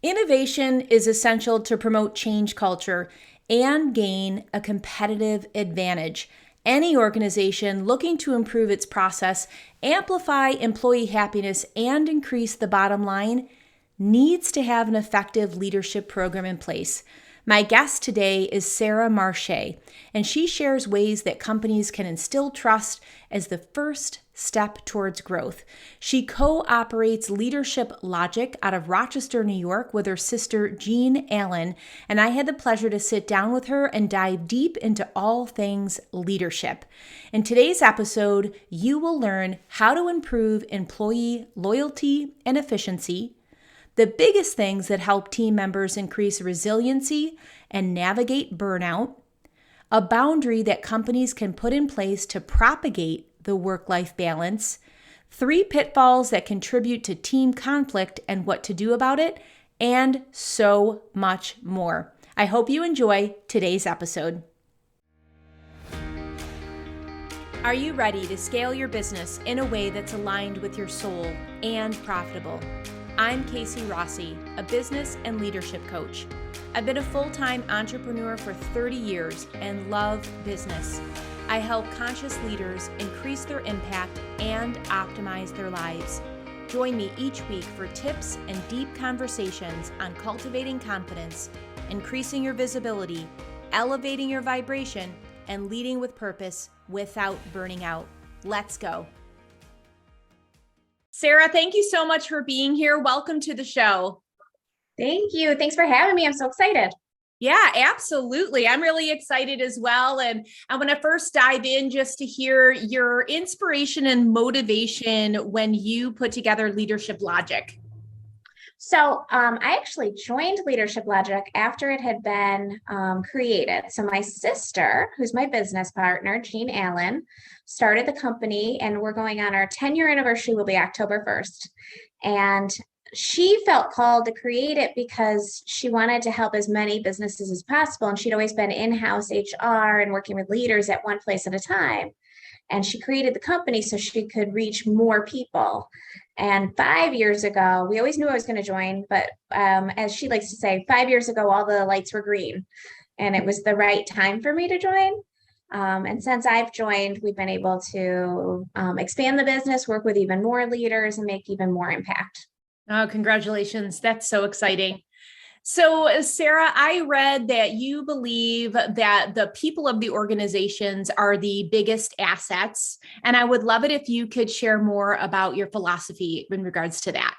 Innovation is essential to promote change culture and gain a competitive advantage. Any organization looking to improve its process, amplify employee happiness, and increase the bottom line needs to have an effective leadership program in place. My guest today is Sarah Marché, and she shares ways that companies can instill trust as the first step towards growth. She co-operates Leadership Logic out of Rochester, New York with her sister Jean Allen, and I had the pleasure to sit down with her and dive deep into all things leadership. In today's episode, you will learn how to improve employee loyalty and efficiency, the biggest things that help team members increase resiliency and navigate burnout, a boundary that companies can put in place to propagate the work-life balance, 3 pitfalls that contribute to team conflict and what to do about it, and so much more. I hope you enjoy today's episode. Are you ready to scale your business in a way that's aligned with your soul and profitable? I'm Casey Rossi, a business and leadership coach. I've been a full-time entrepreneur for 30 years and love business. I help conscious leaders increase their impact and optimize their lives. Join me each week for tips and deep conversations on cultivating confidence, increasing your visibility, elevating your vibration, and leading with purpose without burning out. Let's go. Sarah, thank you so much for being here. Welcome to the show. Thank you. Thanks for having me. I'm so excited. Yeah, absolutely. I'm really excited as well. And I want to first dive in just to hear your inspiration and motivation when you put together Leadership Logic. So I actually joined Leadership Logic after it had been created. So my sister, who's my business partner, Jean Allen, started the company, and we're going on our 10-year anniversary will be October 1st. And she felt called to create it because she wanted to help as many businesses as possible. And she'd always been in-house HR and working with leaders at one place at a time. And she created the company so she could reach more people. And 5 years ago, we always knew I was going to join, but as she likes to say, 5 years ago, all the lights were green and it was the right time for me to join. And since I've joined, we've been able to expand the business, work with even more leaders, and make even more impact. Oh, congratulations. That's so exciting. So, Sarah, I read that you believe that the people of the organizations are the biggest assets, and I would love it if you could share more about your philosophy in regards to that.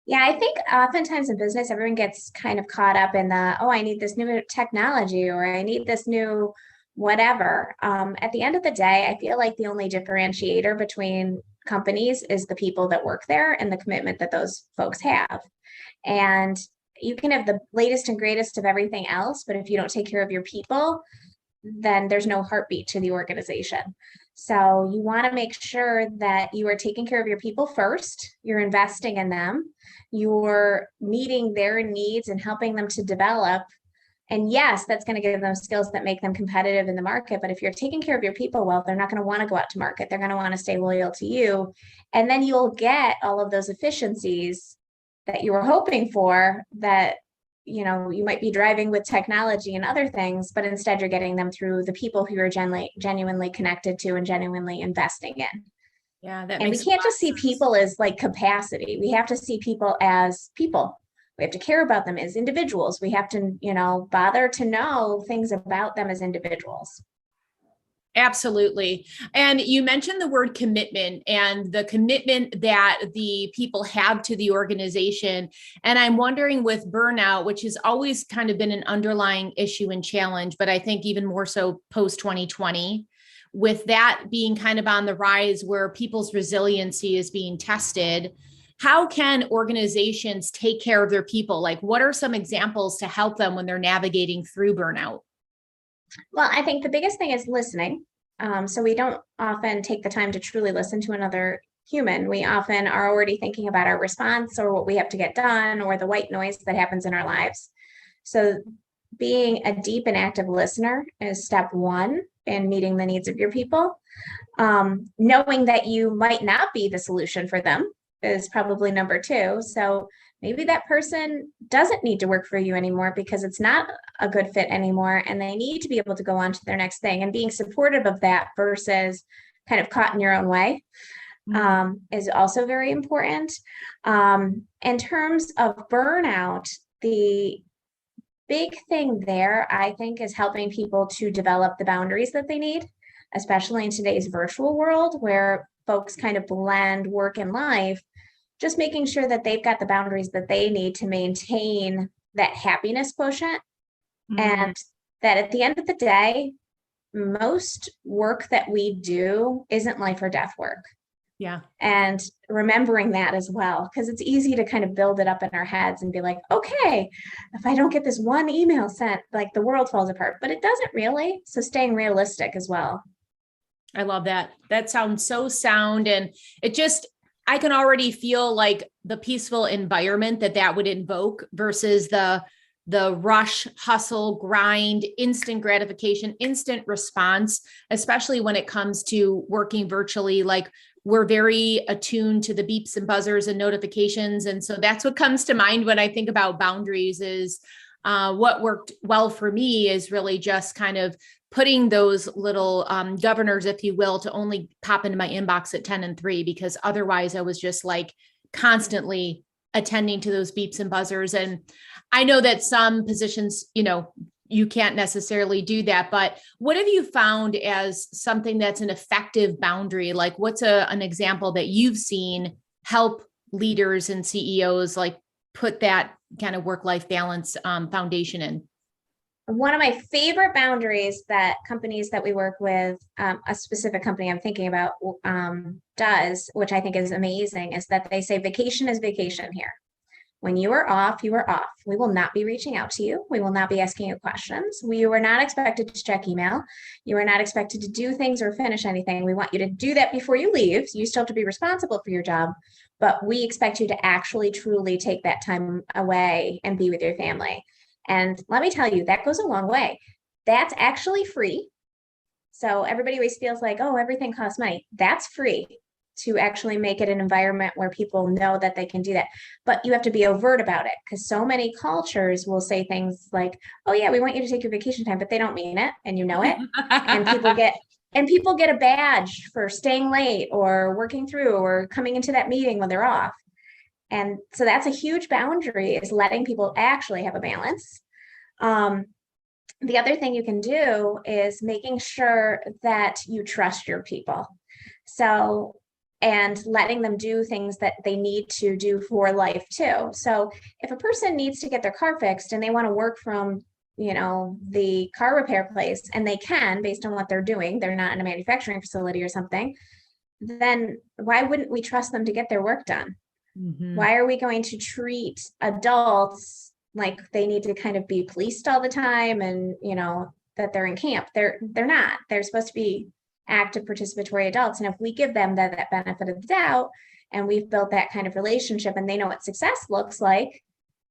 Yeah, I think oftentimes in business, everyone gets kind of caught up in I need this new technology or I need this new whatever. At the end of the day, I feel like the only differentiator between companies is the people that work there and the commitment that those folks have. And you can have the latest and greatest of everything else, but if you don't take care of your people, then there's no heartbeat to the organization. So you want to make sure that you are taking care of your people first, you're investing in them, you're meeting their needs and helping them to develop. And yes, that's going to give them skills that make them competitive in the market. But if you're taking care of your people well, they're not going to want to go out to market. They're going to want to stay loyal to you. And then you'll get all of those efficiencies that you were hoping for, that you might be driving with technology and other things, but instead you're getting them through the people who you're genuinely connected to and genuinely investing in. Yeah, that and makes we can't just see people as like capacity. We have to see people as people. We have to care about them as individuals. We have to, bother to know things about them as individuals. Absolutely. And you mentioned the word commitment and the commitment that the people have to the organization. And I'm wondering with burnout, which has always kind of been an underlying issue and challenge, but I think even more so post 2020, with that being kind of on the rise where people's resiliency is being tested, how can organizations take care of their people? Like, what are some examples to help them when they're navigating through burnout? Well, I think the biggest thing is listening. So we don't often take the time to truly listen to another human. We often are already thinking about our response or what we have to get done or the white noise that happens in our lives. So being a deep and active listener is step one in meeting the needs of your people. Knowing that you might not be the solution for them is probably number two. So Maybe that person doesn't need to work for you anymore because it's not a good fit anymore and they need to be able to go on to their next thing, and being supportive of that versus kind of caught in your own way is also very important. In terms of burnout, the big thing there, I think, is helping people to develop the boundaries that they need, especially in today's virtual world where folks kind of blend work and life, just making sure that they've got the boundaries that they need to maintain that happiness quotient. And that at the end of the day, most work that we do isn't life or death work. Yeah. And remembering that as well, because it's easy to kind of build it up in our heads and be like, okay, if I don't get this one email sent, like the world falls apart, but it doesn't really. So staying realistic as well. I love that. That sounds so sound. And it just, I can already feel like the peaceful environment that would invoke versus the rush, hustle, grind, instant gratification, instant response, especially when it comes to working virtually. Like, we're very attuned to the beeps and buzzers and notifications. And so that's what comes to mind when I think about boundaries is what worked well for me is really just kind of putting those little governors, if you will, to only pop into my inbox at 10 and 3, because otherwise I was just like constantly attending to those beeps and buzzers. And I know that some positions, you can't necessarily do that, but what have you found as something that's an effective boundary? Like, what's an example that you've seen help leaders and CEOs like put that kind of work-life balance foundation in? One of my favorite boundaries that companies that we work with, a specific company I'm thinking about, does, which I think is amazing, is that they say vacation is vacation here. When you are off, you are off. We will not be reaching out to you. We will not be asking you questions. You are not expected to check email. You are not expected to do things or finish anything. We want you to do that before you leave. So you still have to be responsible for your job, but we expect you to actually truly take that time away and be with your family. And let me tell you, that goes a long way. That's actually free. So everybody always feels like, oh, everything costs money. That's free to actually make it an environment where people know that they can do that. But you have to be overt about it, because so many cultures will say things like, oh yeah, we want you to take your vacation time, but they don't mean it, and you know it. And people get a badge for staying late or working through or coming into that meeting when they're off. And so that's a huge boundary, is letting people actually have a balance. The other thing you can do is making sure that you trust your people. So, and letting them do things that they need to do for life too. So if a person needs to get their car fixed and they want to work from, the car repair place, and they can, based on what they're doing, they're not in a manufacturing facility or something, then why wouldn't we trust them to get their work done? Mm-hmm. Why are we going to treat adults like they need to kind of be policed all the time and, that they're in camp? They're not. They're supposed to be active participatory adults. And if we give them that benefit of the doubt, and we've built that kind of relationship and they know what success looks like,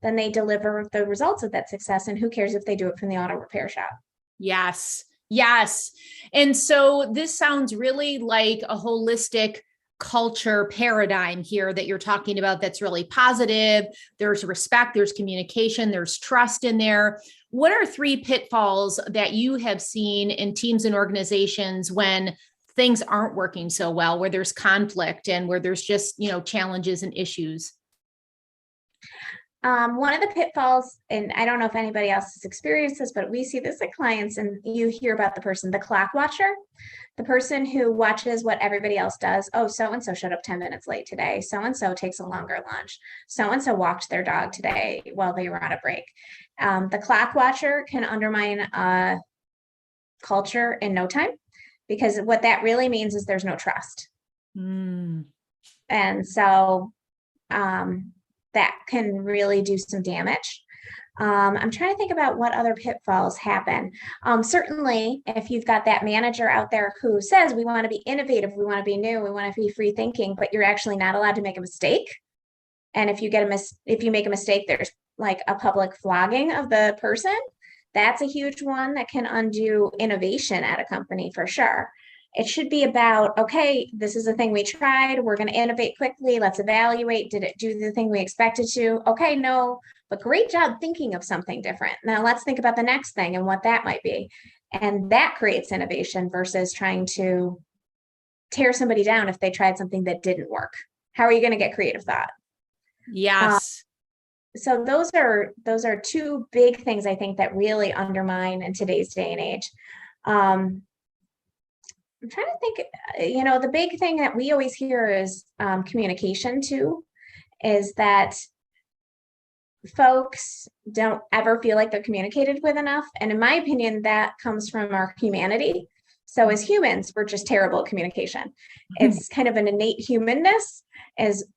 then they deliver the results of that success. And who cares if they do it from the auto repair shop? Yes. Yes. And so this sounds really like a holistic culture paradigm here that you're talking about that's really positive. There's respect, there's communication, there's trust in there. What are 3 pitfalls that you have seen in teams and organizations when things aren't working so well, where there's conflict and where there's just, challenges and issues? One of the pitfalls, and I don't know if anybody else has experienced this, but we see this at clients, and you hear about the clock watcher, the person who watches what everybody else does. Oh, so-and-so showed up 10 minutes late today. So-and-so takes a longer lunch. So-and-so walked their dog today while they were on a break. The clock watcher can undermine culture in no time, because what that really means is there's no trust. And so, that can really do some damage. I'm trying to think about what other pitfalls happen. Certainly, if you've got that manager out there who says, we want to be innovative, we want to be new, we want to be free thinking, but you're actually not allowed to make a mistake. And if you make a mistake, there's like a public flogging of the person. That's a huge one that can undo innovation at a company for sure. It should be about, okay, this is the thing we tried. We're going to innovate quickly. Let's evaluate. Did it do the thing we expected to? Okay, no, but great job thinking of something different. Now let's think about the next thing and what that might be. And that creates innovation versus trying to tear somebody down if they tried something that didn't work. How are you going to get creative thought? Yes. So those are two big things I think that really undermine in today's day and age. I'm trying to think, the big thing that we always hear is communication too, is that folks don't ever feel like they're communicated with enough. And in my opinion, that comes from our humanity. So as humans, we're just terrible at communication. It's kind of an innate humanness.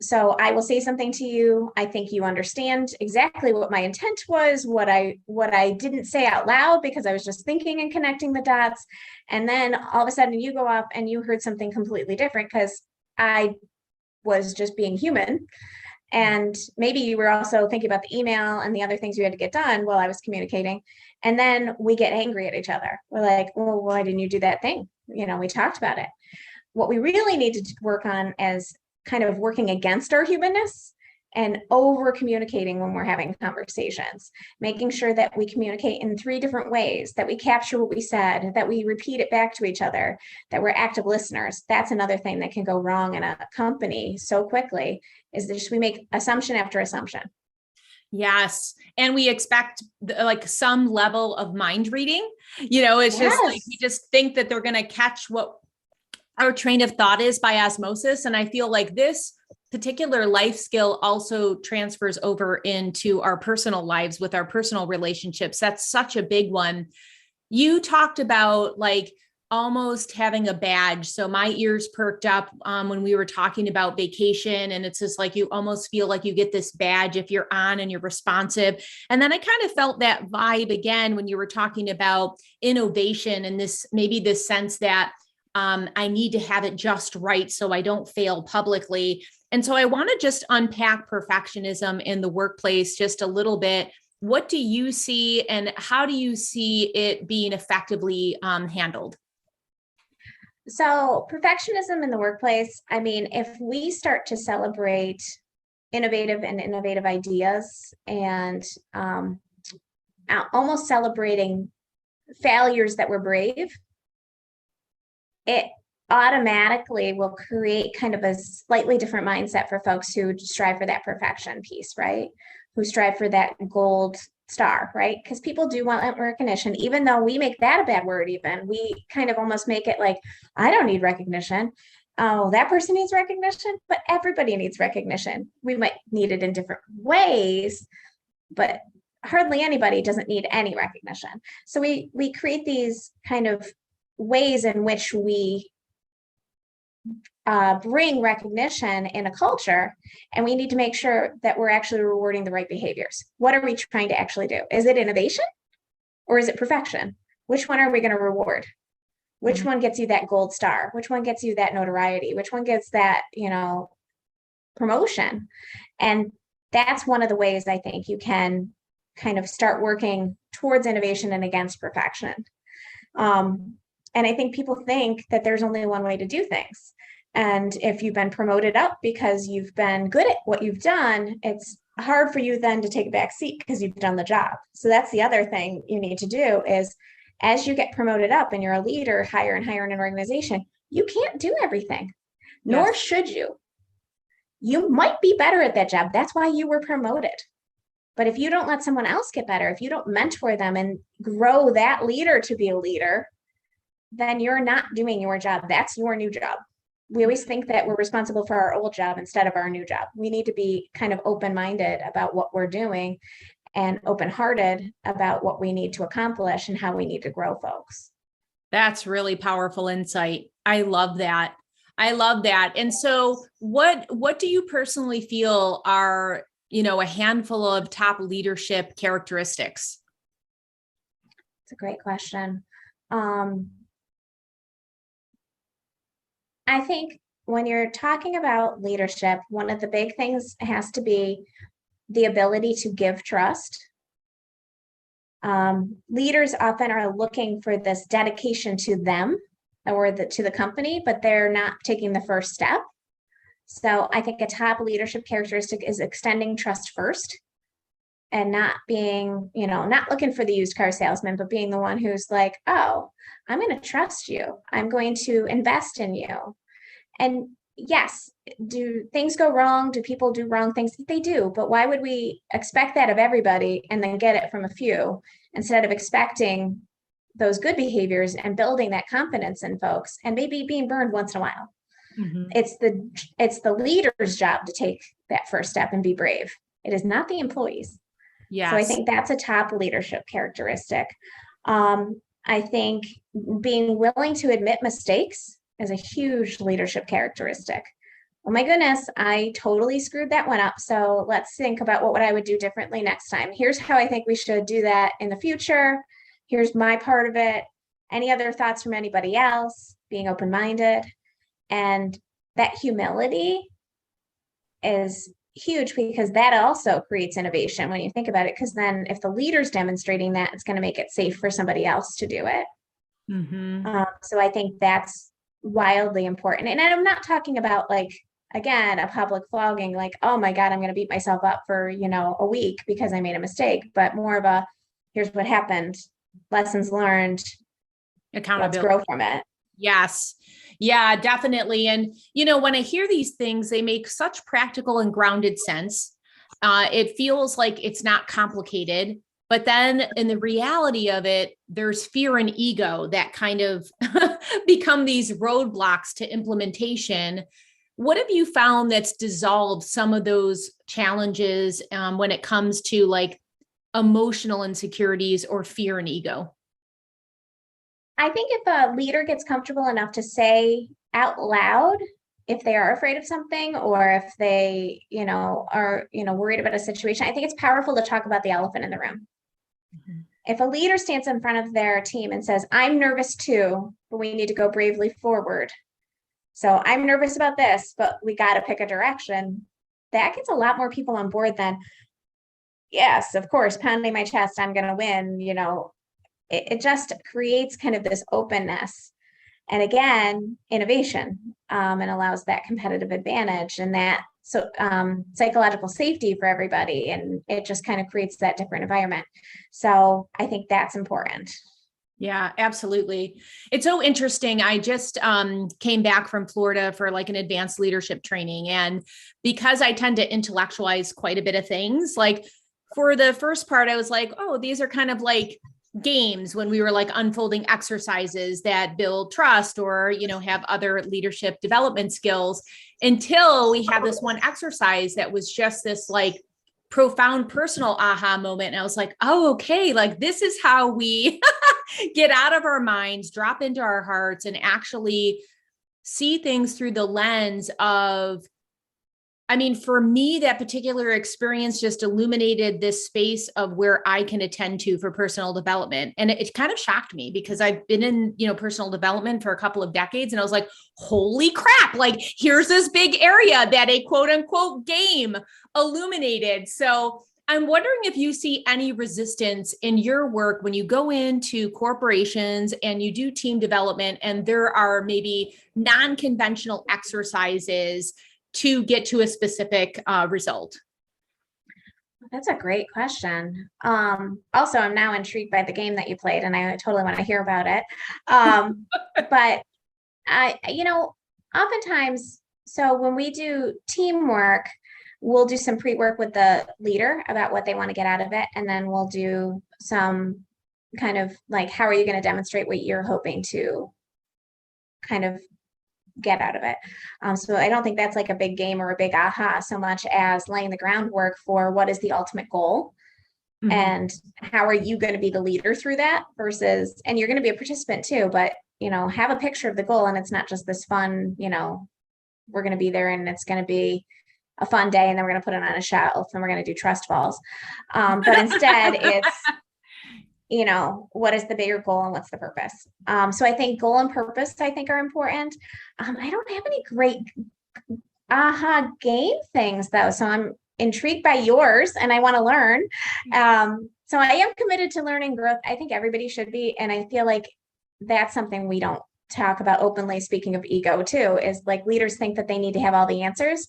So I will say something to you. I think you understand exactly what my intent was, what I didn't say out loud because I was just thinking and connecting the dots. And then all of a sudden you go off and you heard something completely different because I was just being human. And maybe you were also thinking about the email and the other things you had to get done while I was communicating. And then we get angry at each other. We're like, well, why didn't you do that thing? We talked about it. What we really need to work on is kind of working against our humanness and over communicating when we're having conversations, making sure that we communicate in 3 different ways, that we capture what we said, that we repeat it back to each other, that we're active listeners. That's another thing that can go wrong in a company so quickly, is that just we make assumption after assumption. Yes. And we expect like some level of mind reading, it's just like, we just think that they're going to catch what our train of thought is by osmosis. And I feel like this particular life skill also transfers over into our personal lives with our personal relationships. That's such a big one. You talked about like almost having a badge. So my ears perked up when we were talking about vacation. And it's just like, you almost feel like you get this badge if you're on and you're responsive. And then I kind of felt that vibe again when you were talking about innovation and this sense that I need to have it just right so I don't fail publicly. And so I want to just unpack perfectionism in the workplace just a little bit. What do you see and how do you see it being effectively handled? So perfectionism in the workplace, I mean, if we start to celebrate innovative ideas and almost celebrating failures that were brave, it automatically will create kind of a slightly different mindset for folks who strive for that perfection piece, right? Who strive for that gold star, right? Because people do want recognition, even though we make that a bad word, even we kind of almost make it like, I don't need recognition. Oh, that person needs recognition, but everybody needs recognition. We might need it in different ways, but hardly anybody doesn't need any recognition. So we create these kind of ways in which we bring recognition in a culture, and we need to make sure that we're actually rewarding the right behaviors. What are we trying to actually do? Is it innovation or is it perfection? Which one are we going to reward? Which one gets you that gold star? Which one gets you that notoriety? Which one gets that, promotion? And that's one of the ways I think you can kind of start working towards innovation and against perfection. And I think people think that there's only one way to do things. And if you've been promoted up because you've been good at what you've done, it's hard for you then to take a back seat because you've done the job. So that's the other thing you need to do is as you get promoted up and you're a leader higher and higher in an organization, you can't do everything, nor should you. You might be better at that job. That's why you were promoted. But if you don't let someone else get better, if you don't mentor them and grow that leader to be a leader, then you're not doing your job. That's your new job. We always think that we're responsible for our old job instead of our new job. We need to be kind of open-minded about what we're doing and open-hearted about what we need to accomplish and how we need to grow folks. That's really powerful insight. I love that. I love that. And so what do you personally feel are, a handful of top leadership characteristics? It's a great question. I think when you're talking about leadership, one of the big things has to be the ability to give trust. Leaders often are looking for this dedication to them or to the company, but they're not taking the first step. So I think a top leadership characteristic is extending trust first and not being, not looking for the used car salesman, but being the one who's like, oh, I'm going to trust you. I'm going to invest in you. And yes, do things go wrong? Do people do wrong things? They do. But why would we expect that of everybody and then get it from a few instead of expecting those good behaviors and building that confidence in folks and maybe being burned once in a while? Mm-hmm. It's the leader's job to take that first step and be brave. It is not the employees. Yes. So I think that's a top leadership characteristic. I think being willing to admit mistakes is a huge leadership characteristic. Oh my goodness, I totally screwed that one up. So let's think about what I would do differently next time. Here's how I think we should do that in the future. Here's my part of it. Any other thoughts from anybody else? Being open-minded. And that humility is huge because that also creates innovation when you think about it. Because then if the leader's demonstrating that, it's going to make it safe for somebody else to do it. Mm-hmm. So I think that's wildly important. And I'm not talking about like, again, a public flogging, like, oh my God, I'm going to beat myself up for, a week because I made a mistake, but more of a, here's what happened, lessons learned, Accountability. let's grow from it. Yes. Yeah, definitely. And, when I hear these things, they make such practical and grounded sense. It feels like it's not complicated, but then in the reality of it, there's fear and ego that kind of become these roadblocks to implementation. What have you found that's dissolved some of those challenges when it comes to like emotional insecurities or fear and ego? I think if a leader gets comfortable enough to say out loud if they are afraid of something or if they, are, worried about a situation, I think it's powerful to talk about the elephant in the room. Mm-hmm. If a leader stands in front of their team and says, I'm nervous too, but we need to go bravely forward. So I'm nervous about this, but we got to pick a direction. That gets a lot more people on board than, yes, of course, pounding my chest, I'm going to win, it just creates kind of this openness and again, innovation, and allows that competitive advantage and that psychological safety for everybody. And it just kind of creates that different environment. So I think that's important. Yeah, absolutely. It's so interesting. I just came back from Florida for like an advanced leadership training. And because I tend to intellectualize quite a bit of things, like for the first part, I was like, oh, these are kind of like games when we were like unfolding exercises that build trust or, have other leadership development skills until we had this one exercise that was just this like profound personal aha moment. And I was like, oh, okay. Like this is how we get out of our minds, drop into our hearts and actually see things through the lens of, for me, that particular experience just illuminated this space of where I can attend to for personal development. And it kind of shocked me because I've been in, personal development for a couple of decades. And I was like, holy crap, like here's this big area that a quote unquote game illuminated. So I'm wondering if you see any resistance in your work when you go into corporations and you do team development and there are maybe non-conventional exercises to get to a specific result? That's a great question. Also, I'm now intrigued by the game that you played and I totally want to hear about it. But oftentimes, so when we do teamwork, we'll do some pre-work with the leader about what they want to get out of it. And then we'll do some kind of like, how are you going to demonstrate what you're hoping to kind of get out of it. So I don't think that's like a big game or a big aha so much as laying the groundwork for what is the ultimate goal. Mm-hmm. And how are you going to be the leader through that versus, and you're going to be a participant too, but have a picture of the goal. And it's not just this fun, we're going to be there and it's going to be a fun day and then we're going to put it on a shelf and we're going to do trust falls. But instead it's, what is the bigger goal and what's the purpose? So I think goal and purpose, I think are important. I don't have any great aha game things though. So I'm intrigued by yours and I want to learn. So I am committed to learning growth. I think everybody should be. And I feel like that's something we don't talk about openly, speaking of ego too, is like leaders think that they need to have all the answers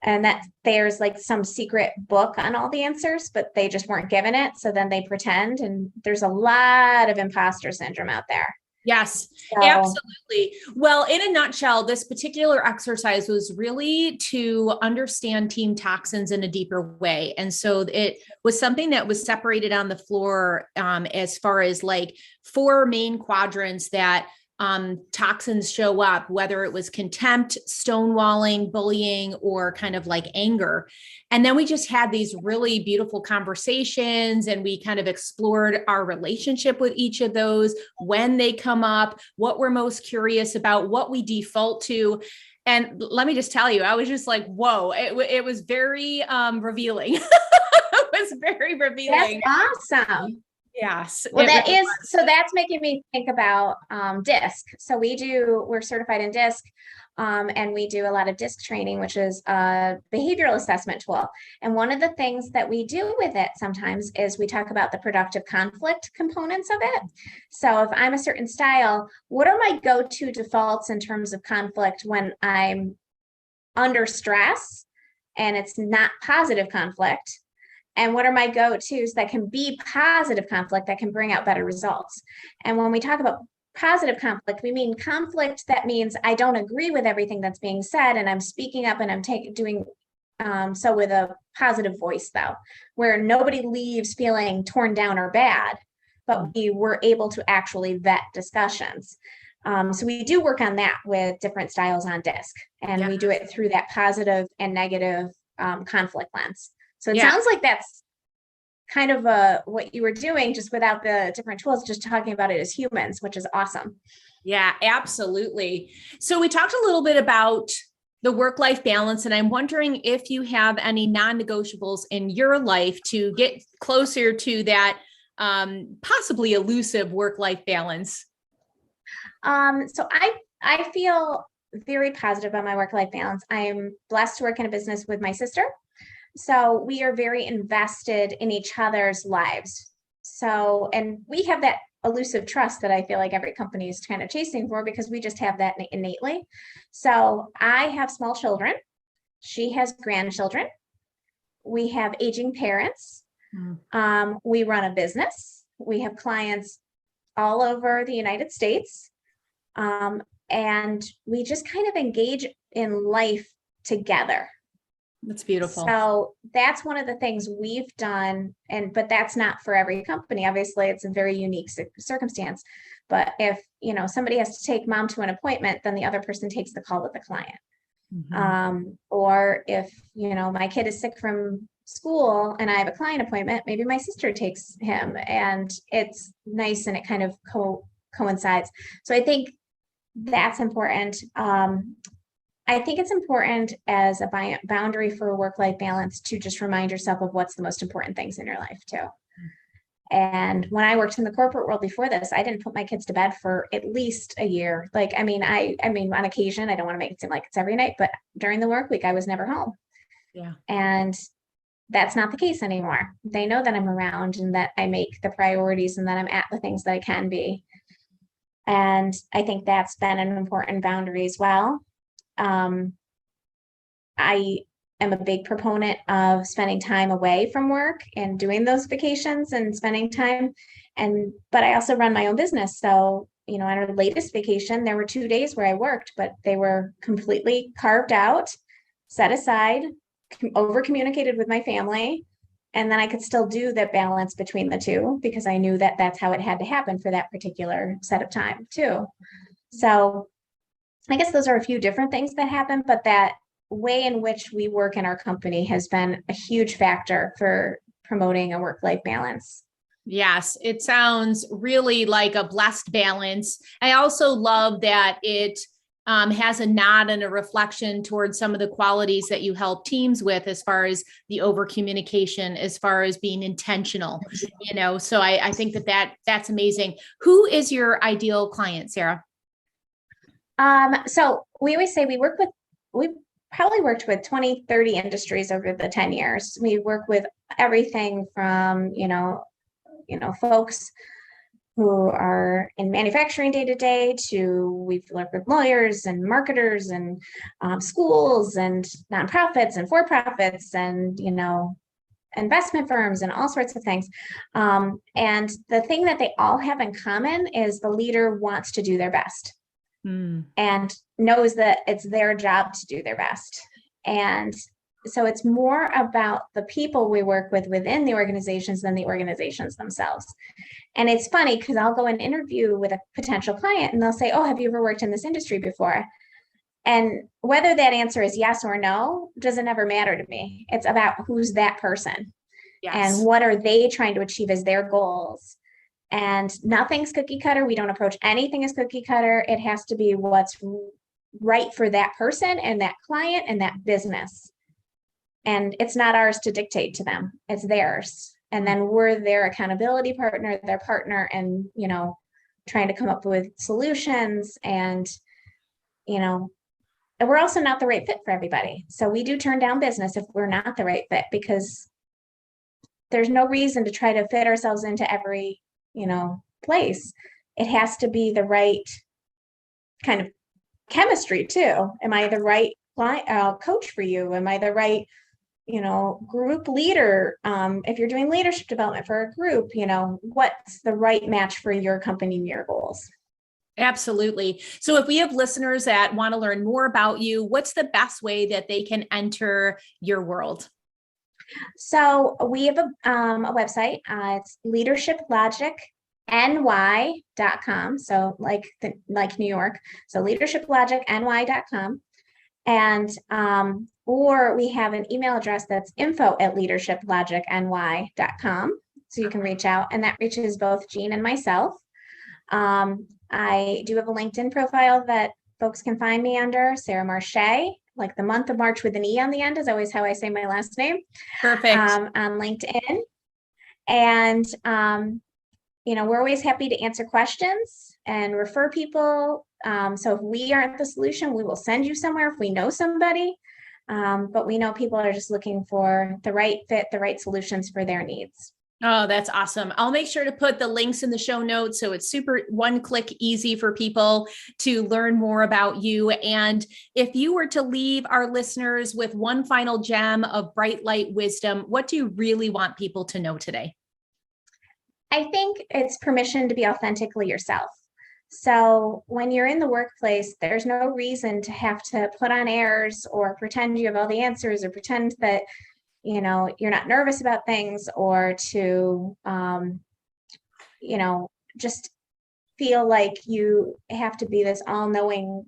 and that there's like some secret book on all the answers, but they just weren't given it. So then they pretend, and there's a lot of imposter syndrome out there. Yes, So, absolutely. Well, in a nutshell, this particular exercise was really to understand team toxins in a deeper way. And so it was something that was separated on the floor as far as like 4 main quadrants that toxins show up, whether it was contempt, stonewalling, bullying, or kind of like anger. And then we just had these really beautiful conversations and we kind of explored our relationship with each of those, when they come up, what we're most curious about, what we default to. And let me just tell you, I was just like, whoa, it was very revealing. It was very revealing. that's awesome. Yes. Well, that really is, so that's making me think about DISC. So we're certified in DISC, and we do a lot of DISC training, which is a behavioral assessment tool. And one of the things that we do with it sometimes is we talk about the productive conflict components of it. So if I'm a certain style, what are my go-to defaults in terms of conflict when I'm under stress and it's not positive conflict? And what are my go-tos that can be positive conflict that can bring out better results? And when we talk about positive conflict, we mean conflict that means I don't agree with everything that's being said, and I'm speaking up and I'm doing so with a positive voice, though, where nobody leaves feeling torn down or bad, but we were able to actually vet discussions. So we do work on that with different styles on DISC, and we do it through that positive and negative conflict lens. So it sounds like that's kind of what you were doing, just without the different tools, just talking about it as humans, which is awesome. Yeah, absolutely. So we talked a little bit about the work-life balance, and I'm wondering if you have any non-negotiables in your life to get closer to that possibly elusive work-life balance. So I feel very positive about my work-life balance. I am blessed to work in a business with my sister. So we are very invested in each other's lives. So, and we have that elusive trust that I feel like every company is kind of chasing for, because we just have that innately. So I have small children. She has grandchildren. We have aging parents. We run a business. We have clients all over the United States. And we just kind of engage in life together. That's beautiful. So that's one of the things we've done, but that's not for every company. Obviously, it's a very unique circumstance. But if somebody has to take mom to an appointment, then the other person takes the call with the client. Or if my kid is sick from school and I have a client appointment, maybe my sister takes him, and it's nice and it kind of coincides. So I think that's important. I think it's important as a boundary for work-life balance to just remind yourself of what's the most important things in your life too. And when I worked in the corporate world before this, I didn't put my kids to bed for at least a year. Like, I mean, on occasion, I don't want to make it seem like it's every night, but during the work week, I was never home. Yeah. And that's not the case anymore. They know that I'm around and that I make the priorities and that I'm at the things that I can be. And I think that's been an important boundary as well. I am a big proponent of spending time away from work and doing those vacations and spending time. But I also run my own business. So, on our latest vacation, there were 2 days where I worked, but they were completely carved out, set aside, over communicated with my family. And then I could still do the balance between the two, because I knew that that's how it had to happen for that particular set of time too. So I guess those are a few different things that happen, but that way in which we work in our company has been a huge factor for promoting a work-life balance. Yes, it sounds really like a blessed balance. I also love that it has a nod and a reflection towards some of the qualities that you help teams with, as far as the over communication, as far as being intentional, so I think that's amazing. Who is your ideal client, Sarah? So we always say we probably worked with 20, 30 industries over the 10 years. We work with everything from, folks who are in manufacturing day to day to we've worked with lawyers and marketers and schools and nonprofits and for-profits and, investment firms and all sorts of things. And the thing that they all have in common is the leader wants to do their best and knows that it's their job to do their best. And so it's more about the people we work with within the organizations than the organizations themselves. And it's funny because I'll go and interview with a potential client and they'll say, oh, have you ever worked in this industry before? And whether that answer is yes or no doesn't ever matter to me. It's about who's that person and what are they trying to achieve as their goals. And nothing's cookie cutter. We don't approach anything as cookie cutter. It has to be what's right for that person and that client and that business. And it's not ours to dictate to them. It's theirs. And then we're their accountability partner, their partner, and, trying to come up with solutions. And, and we're also not the right fit for everybody. So we do turn down business if we're not the right fit, because there's no reason to try to fit ourselves into every, place. It has to be the right kind of chemistry too. Am I the right coach for you? Am I the right, group leader? If you're doing leadership development for a group, what's the right match for your company and your goals? Absolutely. So if we have listeners that want to learn more about you, what's the best way that they can enter your world? So we have a website. It's leadershiplogicny.com. So like New York. So leadershiplogicny.com. And or we have an email address that's info@leadershiplogicny.com. So you can reach out, and that reaches both Jean and myself. I do have a LinkedIn profile that folks can find me under, Sarah Marché, like the month of March with an E on the end is always how I say my last name. Perfect. On LinkedIn. And, we're always happy to answer questions and refer people. So if we aren't the solution, we will send you somewhere if we know somebody. But we know people are just looking for the right fit, the right solutions for their needs. Oh, that's awesome. I'll make sure to put the links in the show notes so it's super one-click easy for people to learn more about you. And if you were to leave our listeners with one final gem of bright light wisdom, what do you really want people to know today? I think it's permission to be authentically yourself. So when you're in the workplace, there's no reason to have to put on airs or pretend you have all the answers or pretend that you're not nervous about things, or to, just feel like you have to be this all-knowing,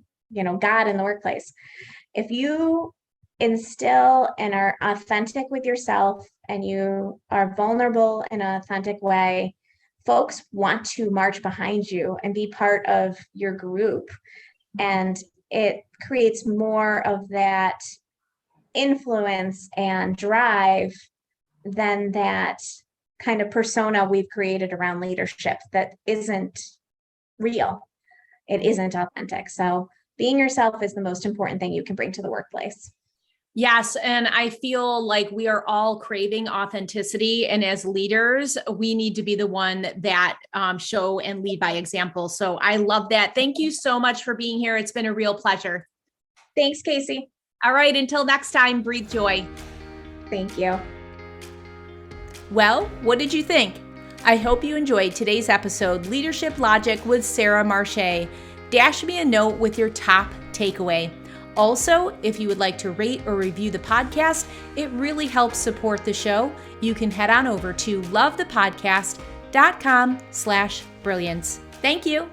God in the workplace. If you instill and are authentic with yourself and you are vulnerable in an authentic way, folks want to march behind you and be part of your group. And it creates more of that influence and drive than that kind of persona we've created around leadership that isn't real. It isn't authentic. So being yourself is the most important thing you can bring to the workplace. Yes. And I feel like we are all craving authenticity. And as leaders, we need to be the one that show and lead by example. So I love that. Thank you so much for being here. It's been a real pleasure. Thanks, Casey. All right. Until next time, breathe joy. Thank you. Well, what did you think? I hope you enjoyed today's episode, Leadership Logic with Sarah Marché. Dash me a note with your top takeaway. Also, if you would like to rate or review the podcast, it really helps support the show. You can head on over to lovethepodcast.com/brilliance. Thank you.